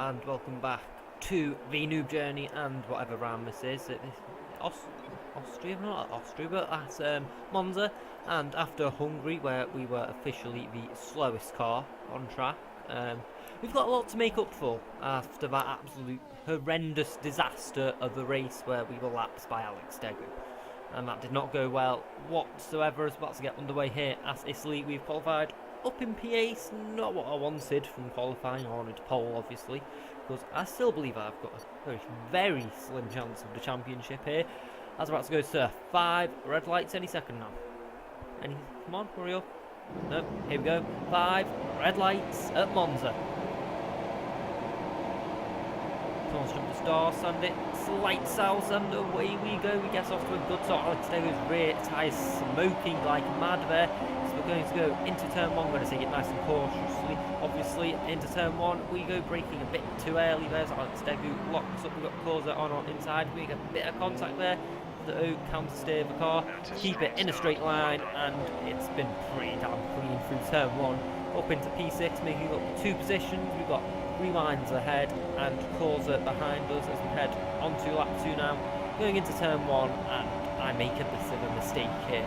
and welcome back to the Noob journey and whatever round this is. Austria, not Austria, but that's Monza. And after Hungary, where we were officially the slowest car on track, we've got a lot to make up for after that absolute horrendous disaster of the race where we were lapped by Alex Degu. And that did not go well whatsoever. As about to get underway here at Italy, we've qualified up in P8, not what I wanted from qualifying. I wanted to pole, obviously, because I still believe I've got a very slim chance of the championship here. As about to go to 5 red lights any second now. Come on, hurry up. No, here we go. 5 red lights at Monza. Someone's jumped the star, sand it, lights out, and away we go. We get off to a good start. Alex Dego's rear tyres smoking like mad there. So we're going to go into turn 1. We're going to take it nice and cautiously. Obviously, into turn 1, we go braking a bit too early there. So Alex Degu locks up. We've got Corsa on our inside. We get a bit of contact there. The counter steer the car, keep it in a straight line, and it's been pretty damn clean through turn 1. Up into P6, making up 2 positions. We've got 3 lines ahead and Corsa behind us as we head onto lap 2 now. Going into turn 1, and I make a bit of a mistake here.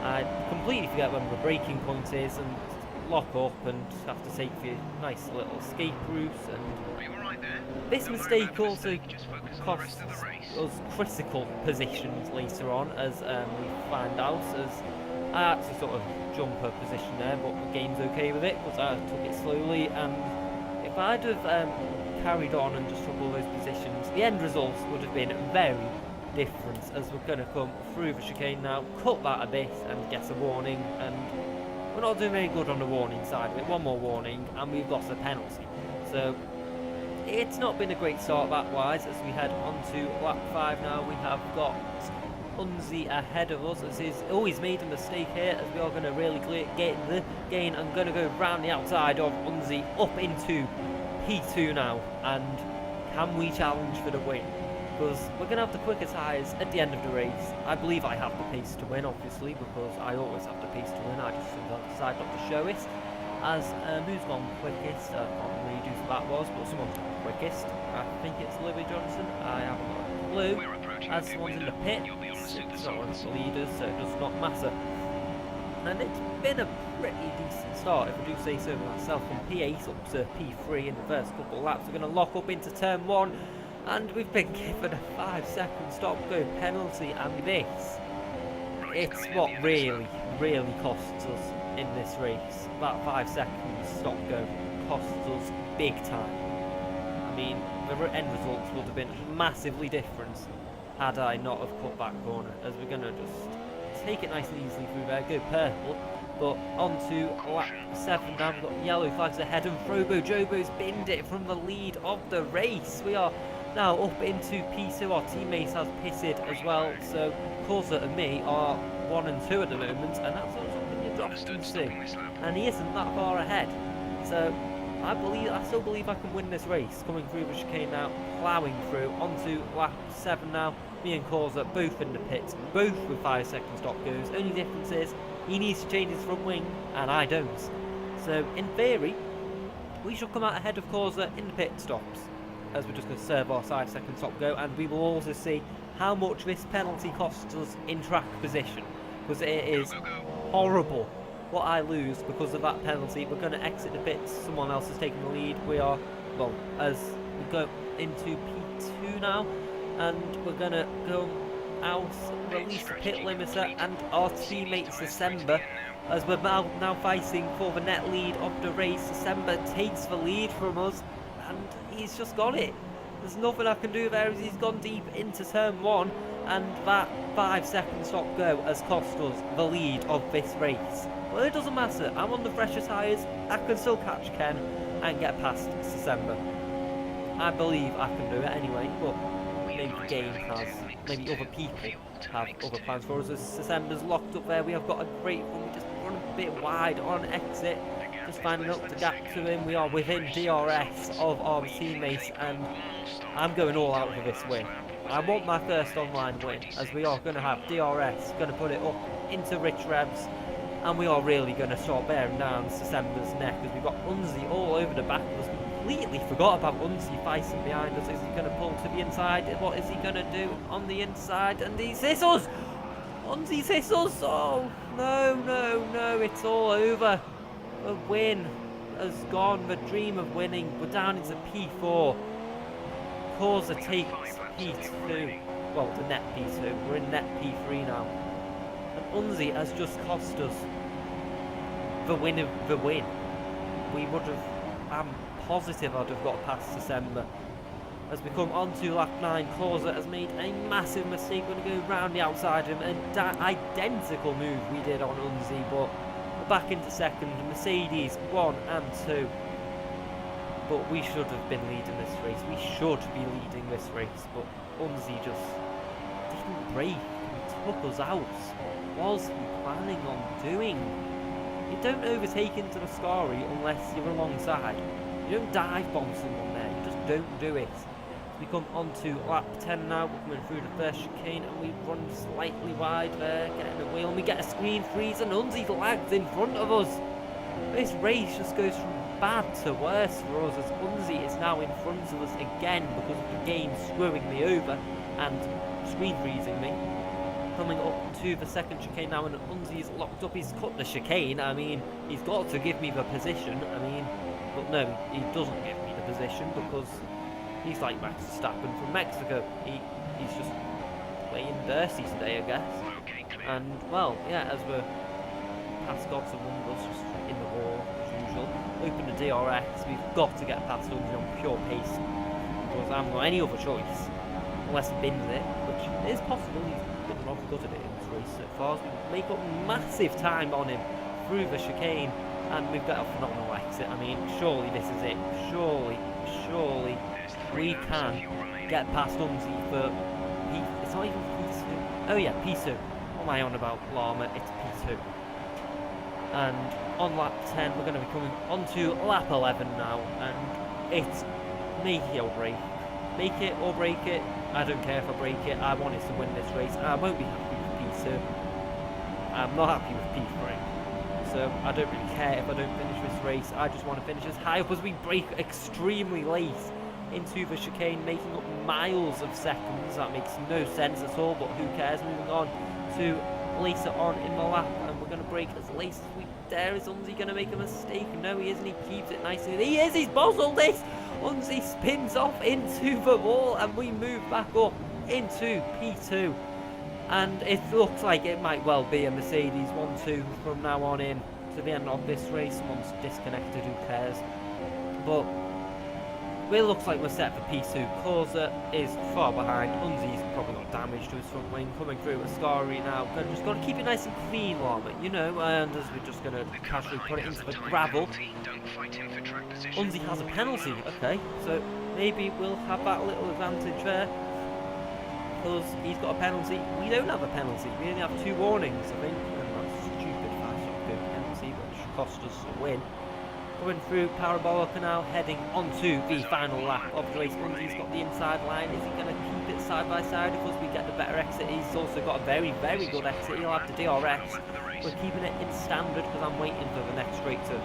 I completely forget when the braking point is and lock up and have to take the nice little escape routes. And this mistake also costs us critical positions later on, as we find out, as I actually sort of jump a position there, but the game's okay with it because I took it slowly. And if I'd have carried on and just took all those positions, the end results would have been very different, as we're going to come through the chicane now, cut that a bit and get a warning, and we're not doing very good on the warning side of it. One more warning and we've got a penalty. So it's not been a great start that wise. As we head on to lap 5 now, we have got Unzi ahead of us, as he's always made a mistake here, as we are going to really get the gain. I'm going to go round the outside of Unzi up into P2 now, and can we challenge for the win? Because we're going to have the quicker tyres at the end of the race. I believe I have the pace to win, obviously, because I always have the pace to win. I just decided not to show it. As who's gone quickest? I can't really do who that was, but someone's gone quickest. I think it's Louis Johnson. I haven't got a clue. As someone's in the pit, it's not one of the leaders, so it does not matter. And it's been a pretty decent start, if I do say so myself, from P8 up to P3 in the first couple of laps. We're going to lock up into turn 1, and we've been given a 5-second stop-go penalty, and this, it's what really costs us in this race. That 5 seconds stop-go costs us big time. I mean, the end results would have been massively different had I not have cut that corner, as we're going to just take it nice and easily through there, go purple, but on to lap 7 now. We've got yellow flags ahead, and Frobo Jobo's binned it from the lead of the race. We are now up into P2, our teammates have pitted as well, so Corsa and me are 1 and 2 at the moment, and that's something you're dropping to, and he isn't that far ahead. So I still believe I can win this race. Coming through the chicane now, ploughing through onto lap 7 now. Me and Corsa both in the pits, both with 5-second stop goes. Only difference is he needs to change his front wing and I don't. So in theory, we should come out ahead of Corsa in the pit stops, as we're just going to serve our 5-second stop go, and we will also see how much this penalty costs us in track position, because it is horrible what I lose because of that penalty. We're going to exit the pits, someone else is taking the lead. We are, well, as we go into P2 now, and we're going to go out, release the pit limiter, and our teammates December, as we're now fighting for the net lead of the race. December takes the lead from us, and he's just got it. There's nothing I can do there, as he's gone deep into turn 1, and that 5-second stop go has cost us the lead of this race. Well, it doesn't matter, I'm on the fresher tyres, I can still catch Ken and get past December. I believe I can do it anyway, but maybe the game has, maybe other people have other plans for us. As December's locked up there, we have got a great run, we just run a bit wide on exit, just finding up the gap to him. We are within DRS of our teammates, and I'm going all out for this win. I want my first online win, as we are going to have DRS, going to put it up into rich revs, and we are really going to start bearing down December's neck, as we've got Unzi all over the back of us, completely forgot about Unzi fighting behind us. Is he going to pull to the inside? What is he going to do on the inside? And he's hits us! Unzi's hits us! Oh, no, no, no, it's all over. The win has gone. The dream of winning. We're down into P4. Causa takes P2. Well, the net P2. We're in net P3 now. And Unzi has just cost us the win of the win. We would have, I'm positive I'd have got past December. As we come on to lap 9, Causa has made a massive mistake. We're going to go round the outside of him. An identical move we did on Unzi, but we're back into second. Mercedes 1 and 2. But we should have been leading this race. We should be leading this race. But Unzi just didn't brake and took us out. What was he planning on doing? You don't overtake into the Scari unless you're alongside. You don't dive bomb someone there. You just don't do it. We come on to lap 10 now. We're coming through the first chicane and we run slightly wide there, getting a wheel, and we get a screen freeze and Unzi's lagged in front of us. This race just goes from bad to worse for us as Unzi is now in front of us again because of the game screwing me over and screen freezing me. Coming up to the second chicane now and Unzi's locked up. He's cut the chicane. I mean, he's got to give me the position. I mean, but no, he doesn't give me the position because he's like Max Verstappen from Mexico. He's just playing dirty today, I guess. And, well, yeah, as we're past Gods and Wonders, just in the wall, as usual. Open the DRS, we've got to get past Unzi on pure pace. Because I haven't got any other choice. Unless he bins it, which is possible. He's been rather good at it in this race so far. So we make up massive time on him through the chicane. And we've got a phenomenal exit. I mean, surely this is it. Surely we can get past Unzi for it's not even P2. Oh yeah, P2. What am I on about, Llama? It's P2. And on lap 10, we're going to be coming onto lap 11 now, and it's make it or break. Make it or break it. I don't care if I break it. I want us to win this race. I won't be happy with P2. I'm not happy with P3. So I don't really care if I don't finish this race. I just want to finish as high up as we break extremely late into the chicane, making up miles of seconds. That makes no sense at all, but who cares? Moving on to later on in the lap, and we're going to break as late as we dare. Is Unzi going to make a mistake? No, he isn't. He keeps it nicely. He is! He's bossled this! Unzi spins off into the wall, and we move back up into P2. And it looks like it might well be a Mercedes 1-2 from now on in to the end of this race. Someone's disconnected, who cares? But it looks like we're set for P2. Causa is far behind. Unzi's probably got damage to his front wing. Coming through with Scari now. Just got to keep it nice and clean, Llama, you know, and as we're just going to casually put it into the gravel. Unzi has a penalty. Okay, so maybe we'll have that little advantage there. Because he's got a penalty. We don't have a penalty. We only have 2 warnings, I think. And that's stupid fast good penalty, which cost us a win. Going through Parabolica now, heading onto the final lap of the race. Unzi's got the inside line. Is he going to keep it side by side because we get the better exit? He's also got a very, very good exit. He'll have the DRS. We're keeping it in standard because I'm waiting for the next straight to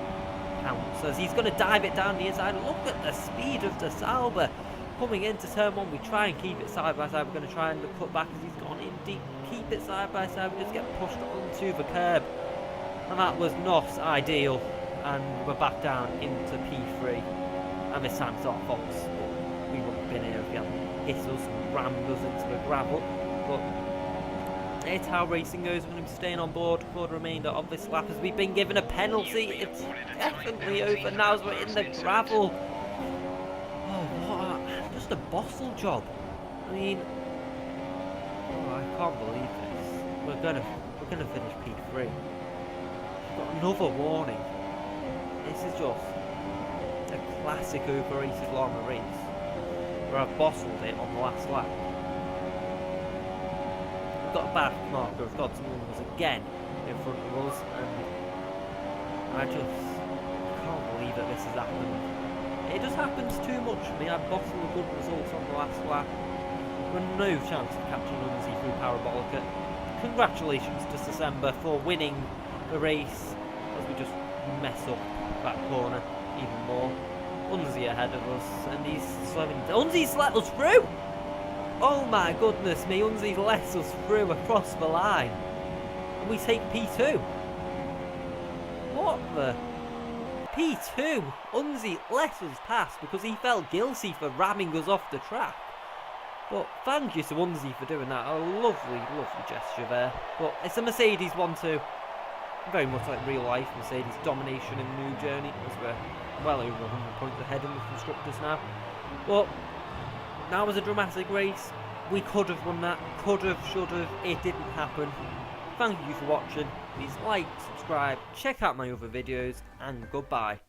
count. So as he's going to dive it down the inside. Look at the speed of the Sauber. Coming into turn 1, we try and keep it side by side. We're going to try and cut back as he's gone in deep. Keep it side by side. We just get pushed onto the curb. And that was not ideal. And we're back down into P3. And this time it's our fault. We wouldn't have been here if he hadn't hit us and rammed us into the gravel. But it's how racing goes. We're going to be staying on board for the remainder of this lap as we've been given a penalty. It's definitely over now as we're in the gravel. Just a bostle job. I mean, I can't believe this. We're gonna finish P3. We've got another warning. This is just a classic overrated Llama race where I've bostled it on the last lap. We've got a back marker of Gods and Wonders again in front of us, and I can't believe that this has happened. It just happens too much for me. I bottled a good result on the last lap. With no chance of catching Unzi through Parabolica. Congratulations to December for winning the race as we just mess up that corner even more. Unzi ahead of us, and he's slowing down. Unzi's let us through! Oh my goodness me, Unzi's let us through across the line. And we take P2. What the? P2? Unzi let us pass because he felt guilty for ramming us off the track. But thank you to Unzi for doing that. A lovely, lovely gesture there. But it's a Mercedes 1-2. Very much like real life Mercedes domination in Noob journey, as we're well over 100 points ahead in the constructors now. But that was a dramatic race. We could have won that, could have, should have. It didn't happen. Thank you for watching. Please like, subscribe, check out my other videos, and goodbye.